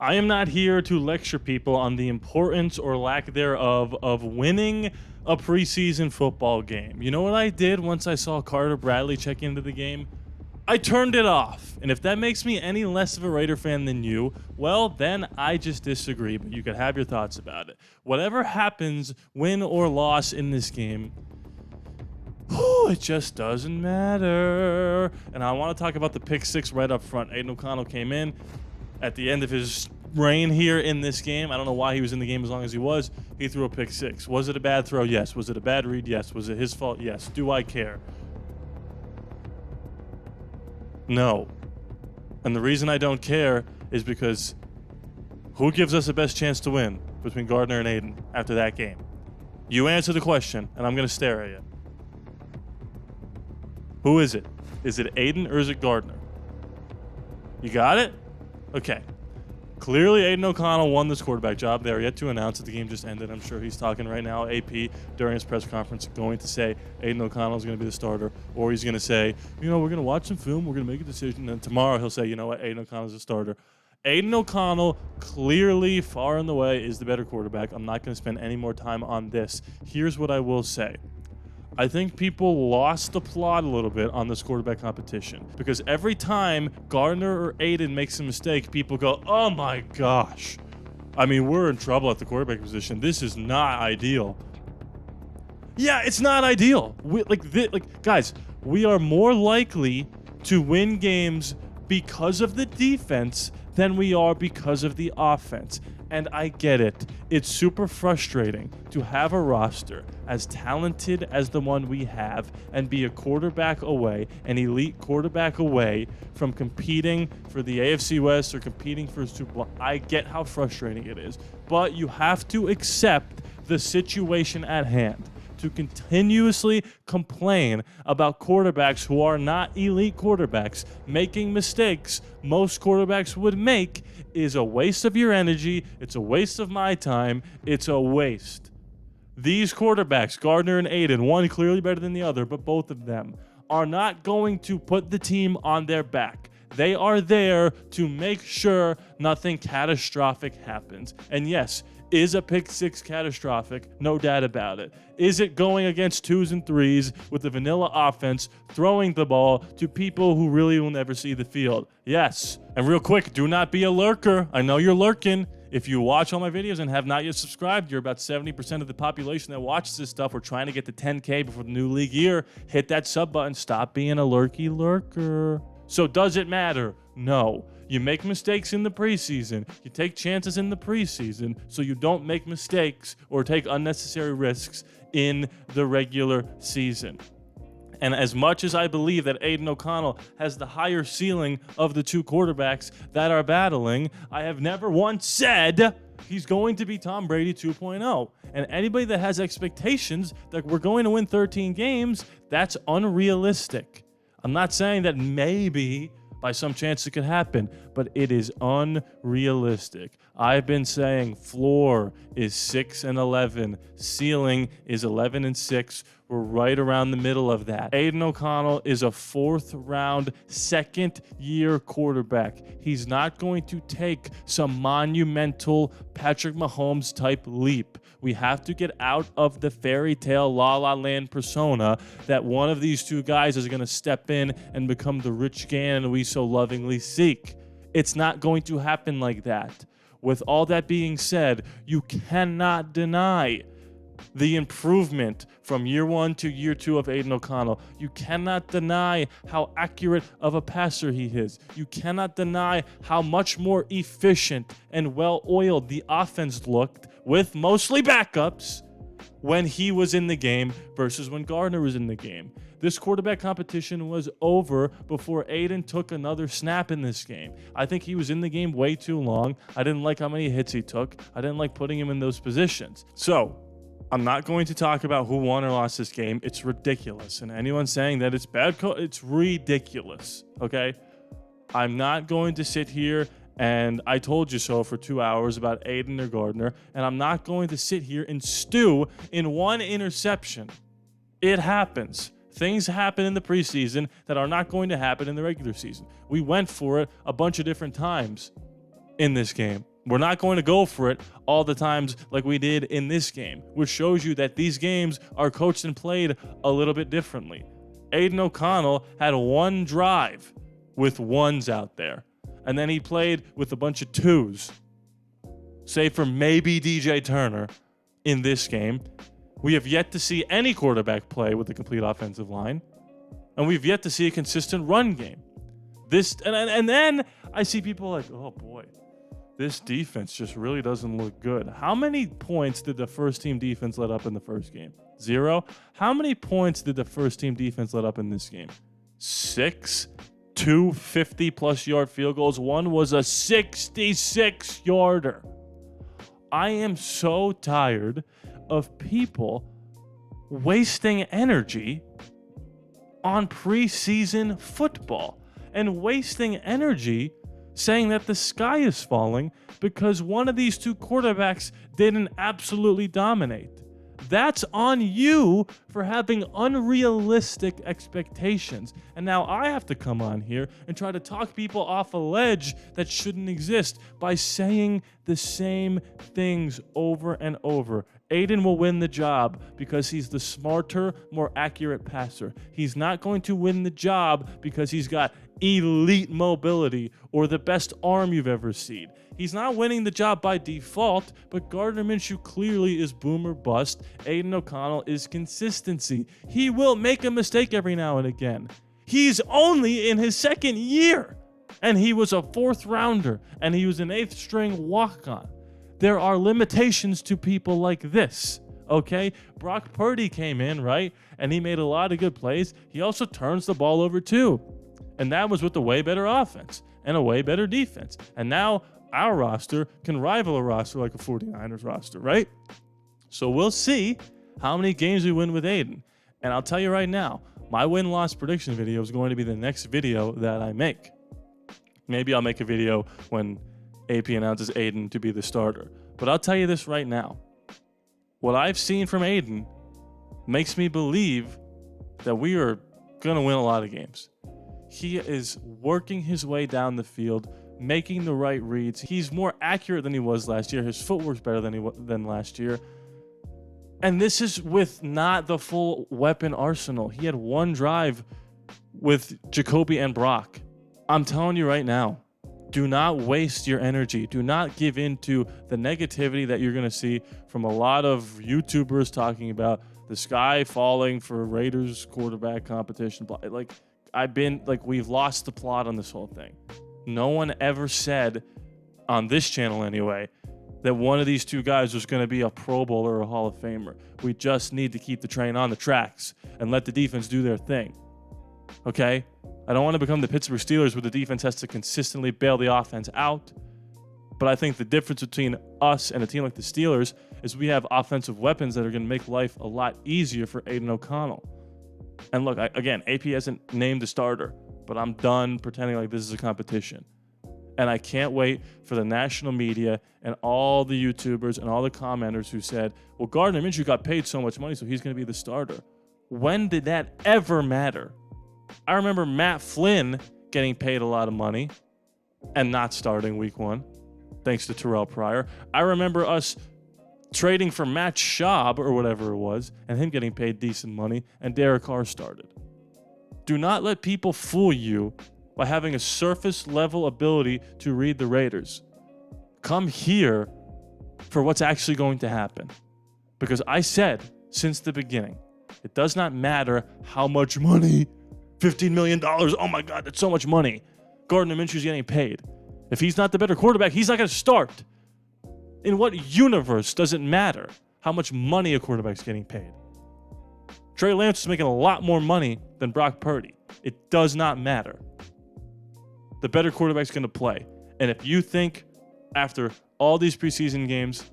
I am not here to lecture people on the importance or lack thereof of winning a preseason football game. You know what I did once I saw Carter Bradley check into the game? I turned it off. And if that makes me any less of a Raider fan than you, well, then I just disagree, but you could have your thoughts about it. Whatever happens, win or loss in this game, it just doesn't matter. And I want to talk about the pick six right up front. Aiden O'Connell came in at the end of his reign here in this game. I don't know why he was in the game as long as he was. He threw a pick six. Was it a bad throw? Yes. Was it a bad read? Yes. Was it his fault? Yes. Do I care? No. And the reason I don't care is because who gives us the best chance to win between Gardner and Aiden after that game? You answer the question, and I'm going to stare at you. Who is it? Is it Aiden or is it Gardner? You got it? Okay. Clearly, Aiden O'Connell won this quarterback job. They are yet to announce that the game just ended. I'm sure he's talking right now. AP, during his press conference, going to say Aiden O'Connell is going to be the starter. Or he's going to say, we're going to watch some film. We're going to make a decision. And tomorrow he'll say, you know what, Aiden O'Connell is the starter. Aiden O'Connell clearly, far and away, is the better quarterback. I'm not going to spend any more time on this. Here's what I will say. I think people lost the plot a little bit on this quarterback competition because every time Gardner or Aiden makes a mistake, people go, oh my gosh. I mean, we're in trouble at the quarterback position. This is not ideal. Yeah, it's not ideal. Guys, we are more likely to win games because of the defense than we are because of the offense. And I get it. It's super frustrating to have a roster as talented as the one we have and be a quarterback away, an elite quarterback away from competing for the AFC West or competing for a Super Bowl. I get how frustrating it is, but you have to accept the situation at hand. To continuously complain about quarterbacks who are not elite quarterbacks making mistakes most quarterbacks would make is a waste of your energy. It's a waste of my time. It's a waste. These quarterbacks, Gardner and Aiden, one clearly better than the other, but both of them are not going to put the team on their back. They are there to make sure nothing catastrophic happens. And yes, is a pick six catastrophic? No doubt about it. Is it going against twos and threes with the vanilla offense, throwing the ball to people who really will never see the field? Yes. And real quick, do not be a lurker. I know you're lurking. If you watch all my videos and have not yet subscribed, you're about 70% of the population that watches this stuff. We're trying to get to 10K before the new league year. Hit that sub button. Stop being a lurky lurker. So does it matter? No. You make mistakes in the preseason. You take chances in the preseason so you don't make mistakes or take unnecessary risks in the regular season. And as much as I believe that Aiden O'Connell has the higher ceiling of the two quarterbacks that are battling, I have never once said he's going to be Tom Brady 2.0. And anybody that has expectations that we're going to win 13 games, that's unrealistic. I'm not saying that maybe by some chance it could happen, but it is unrealistic. I've been saying floor is 6-11, ceiling is 11-6. We're right around the middle of that. Aiden O'Connell is a fourth-round, second-year quarterback. He's not going to take some monumental Patrick Mahomes-type leap. We have to get out of the fairy tale La La Land persona that one of these two guys is going to step in and become the Rich Gannon we so lovingly seek. It's not going to happen like that. With all that being said, you cannot deny the improvement from year one to year two of Aiden O'Connell. You cannot deny how accurate of a passer he is. You cannot deny how much more efficient and well-oiled the offense looked with mostly backups when he was in the game versus when Gardner was in the game. This quarterback competition was over before Aiden took another snap in this game. I think he was in the game way too long. I didn't like how many hits he took. I didn't like putting him in those positions. So I'm not going to talk about who won or lost this game. It's ridiculous. And anyone saying that it's bad, it's ridiculous, okay? I'm not going to sit here and I told you so for 2 hours about Aiden or Gardner, and I'm not going to sit here and stew in one interception. It happens. Things happen in the preseason that are not going to happen in the regular season. We went for it a bunch of different times in this game. We're not going to go for it all the times like we did in this game, which shows you that these games are coached and played a little bit differently. Aiden O'Connell had one drive with ones out there, and then he played with a bunch of twos, save for maybe DJ Turner in this game. We have yet to see any quarterback play with a complete offensive line, and we've yet to see a consistent run game. And then I see people like, oh boy, this defense just really doesn't look good. How many points did the first team defense let up in the first game? 0. How many points did the first team defense let up in this game? 6. 2 50-plus yard field goals. One was a 66-yarder. I am so tired of people wasting energy on preseason football and wasting energy saying that the sky is falling because one of these two quarterbacks didn't absolutely dominate. That's on you for having unrealistic expectations. And now I have to come on here and try to talk people off a ledge that shouldn't exist by saying the same things over and over. Aiden will win the job because he's the smarter, more accurate passer. He's not going to win the job because he's got elite mobility or the best arm you've ever seen. He's not winning the job by default, but Gardner Minshew clearly is boom or bust. Aiden O'Connell is consistency. He will make a mistake every now and again. He's only in his second year, and he was a 4th rounder, and he was an 8th string walk-on. There are limitations to people like this, okay? Brock Purdy came in, right? And he made a lot of good plays. He also turns the ball over too. And that was with a way better offense and a way better defense. And now our roster can rival a roster like a 49ers roster, right? So we'll see how many games we win with Aiden. And I'll tell you right now, my win-loss prediction video is going to be the next video that I make. Maybe I'll make a video when AP announces Aiden to be the starter. But I'll tell you this right now. What I've seen from Aiden makes me believe that we are going to win a lot of games. He is working his way down the field, making the right reads. He's more accurate than he was last year. His footwork's better than last year. And this is with not the full weapon arsenal. He had one drive with Jacoby and Brock. I'm telling you right now, do not waste your energy. Do not give in to the negativity that you're going to see from a lot of YouTubers talking about the sky falling for Raiders quarterback competition. We've lost the plot on this whole thing. No one ever said, on this channel anyway, that one of these two guys was going to be a Pro Bowler or a Hall of Famer. We just need to keep the train on the tracks and let the defense do their thing. Okay? I don't want to become the Pittsburgh Steelers where the defense has to consistently bail the offense out. But I think the difference between us and a team like the Steelers is we have offensive weapons that are going to make life a lot easier for Aiden O'Connell. And look, again, AP hasn't named the starter, but I'm done pretending like this is a competition. And I can't wait for the national media and all the YouTubers and all the commenters who said, well, Gardner Minshew got paid so much money, so he's going to be the starter. When did that ever matter? I remember Matt Flynn getting paid a lot of money and not starting week 1, thanks to Terrell Pryor. I remember us trading for Matt Schaub or whatever it was and him getting paid decent money, and Derek Carr started. Do not let people fool you by having a surface-level ability to read the Raiders. Come here for what's actually going to happen. Because I said since the beginning, it does not matter how much money, $15 million, oh my God, that's so much money, Gardner Minshew's getting paid. If he's not the better quarterback, he's not going to start. In what universe does it matter how much money a quarterback's getting paid? Trey Lance is making a lot more money than Brock Purdy. It does not matter. The better quarterback's going to play. And if you think after all these preseason games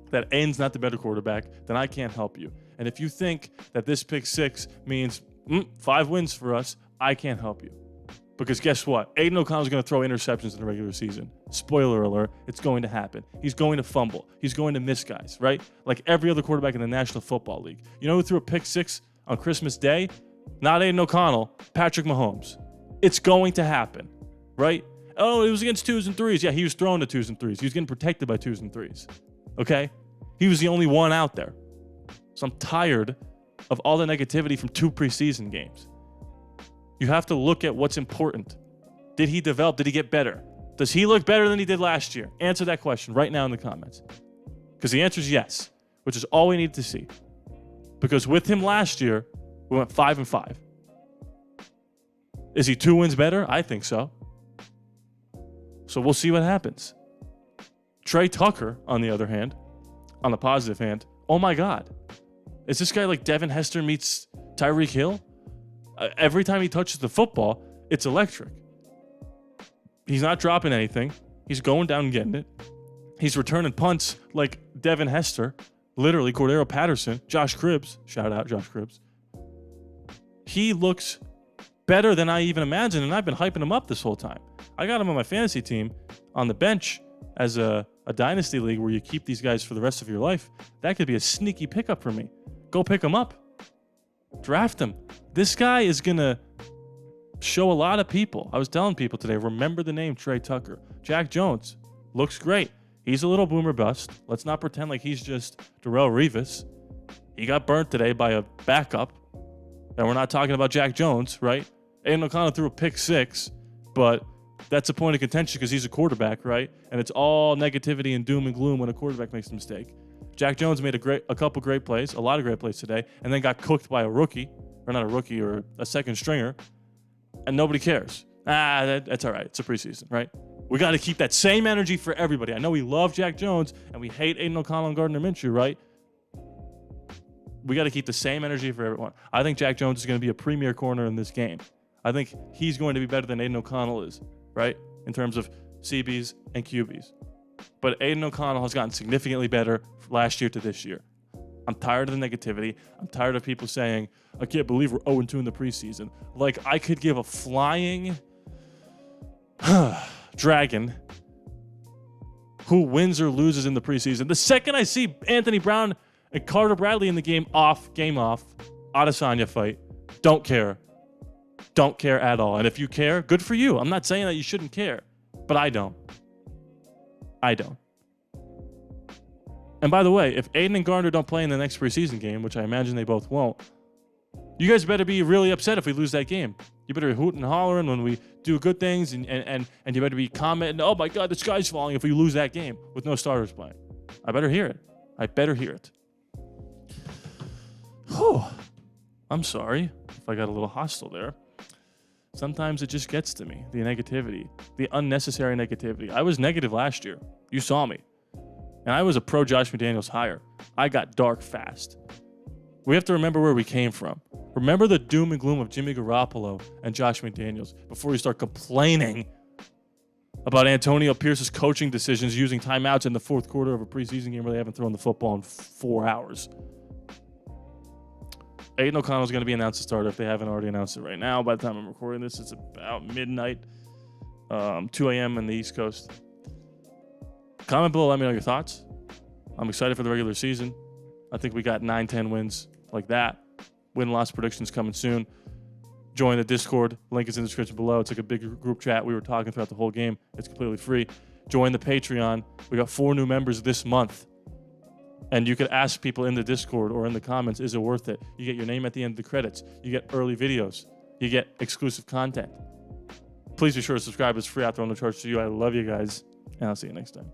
that Aiden's not the better quarterback, then I can't help you. And if you think that this pick 6 means 5 wins for us, I can't help you. Because guess what? Aiden O'Connell's going to throw interceptions in the regular season. Spoiler alert, it's going to happen. He's going to fumble. He's going to miss guys, right? Like every other quarterback in the National Football League. You know who threw a pick 6 on Christmas Day? Not Aiden O'Connell, Patrick Mahomes. It's going to happen, right? Oh, it was against 2s and 3s. Yeah, he was throwing the 2s and 3s. He was getting protected by 2s and 3s. Okay? He was the only one out there. So I'm tired of all the negativity from 2 preseason games. You have to look at what's important. Did he develop? Did he get better? Does he look better than he did last year? Answer that question right now in the comments. Because the answer is yes, which is all we need to see. Because with him last year, we went 5-5. Is he 2 wins better? I think so. So we'll see what happens. Trey Tucker, on the other hand, on the positive hand, oh my God. Is this guy like Devin Hester meets Tyreek Hill? Every time he touches the football, it's electric. He's not dropping anything. He's going down and getting it. He's returning punts like Devin Hester, literally Cordero Patterson, Josh Cribbs. Shout out Josh Cribbs. He looks better than I even imagined, and I've been hyping him up this whole time. I got him on my fantasy team on the bench as a dynasty league where you keep these guys for the rest of your life. That could be a sneaky pickup for me. Go pick him up. Draft him. This guy is going to show a lot of people. I was telling people today, remember the name Trey Tucker. Jack Jones looks great. He's a little boomer bust. Let's not pretend like he's just Darrelle Revis. He got burnt today by a backup. And we're not talking about Jack Jones, right? Aiden O'Connell threw a pick 6, but that's a point of contention because he's a quarterback, right? And it's all negativity and doom and gloom when a quarterback makes a mistake. Jack Jones made a couple great plays, a lot of great plays today, and then got cooked by a rookie, or not a rookie, or a second stringer, and nobody cares. That's all right. It's a preseason, right? We got to keep that same energy for everybody. I know we love Jack Jones, and we hate Aiden O'Connell and Gardner Minshew, right? We got to keep the same energy for everyone. I think Jack Jones is going to be a premier corner in this game. I think he's going to be better than Aiden O'Connell is, right? In terms of CBs and QBs. But Aiden O'Connell has gotten significantly better last year to this year. I'm tired of the negativity. I'm tired of people saying, I can't believe we're 0-2 in the preseason. Like, I could give a flying dragon who wins or loses in the preseason. The second I see Anthony Brown and Carter Bradley in the game off, Adesanya fight, don't care. Don't care at all. And if you care, good for you. I'm not saying that you shouldn't care, but I don't. And by the way, if Aiden and Gardner don't play in the next preseason game, which I imagine they both won't, you guys better be really upset if we lose that game. You better be hooting and hollering when we do good things, and you better be commenting, oh my God, the sky's falling if we lose that game with no starters playing. I better hear it. Whew. I'm sorry if I got a little hostile there. Sometimes it just gets to me, the negativity, the unnecessary negativity. I was negative last year. You saw me. And I was a pro Josh McDaniels hire. I got dark fast. We have to remember where we came from. Remember the doom and gloom of Jimmy Garoppolo and Josh McDaniels before you start complaining about Antonio Pierce's coaching decisions using timeouts in the fourth quarter of a preseason game where they haven't thrown the football in 4 hours. Aiden O'Connell is going to be announced as starter if they haven't already announced it right now. By the time I'm recording this, it's about midnight, 2 a.m. in the East Coast. Comment below, let me know your thoughts. I'm excited for the regular season. I think we got 9-10 wins like that. Win-loss predictions coming soon. Join the Discord. Link is in the description below. It's like a big group chat. We were talking throughout the whole game. It's completely free. Join the Patreon. We got 4 new members this month. And you could ask people in the Discord or in the comments, is it worth it? You get your name at the end of the credits. You get early videos. You get exclusive content. Please be sure to subscribe. It's free out there on the charge to you. I love you guys, and I'll see you next time.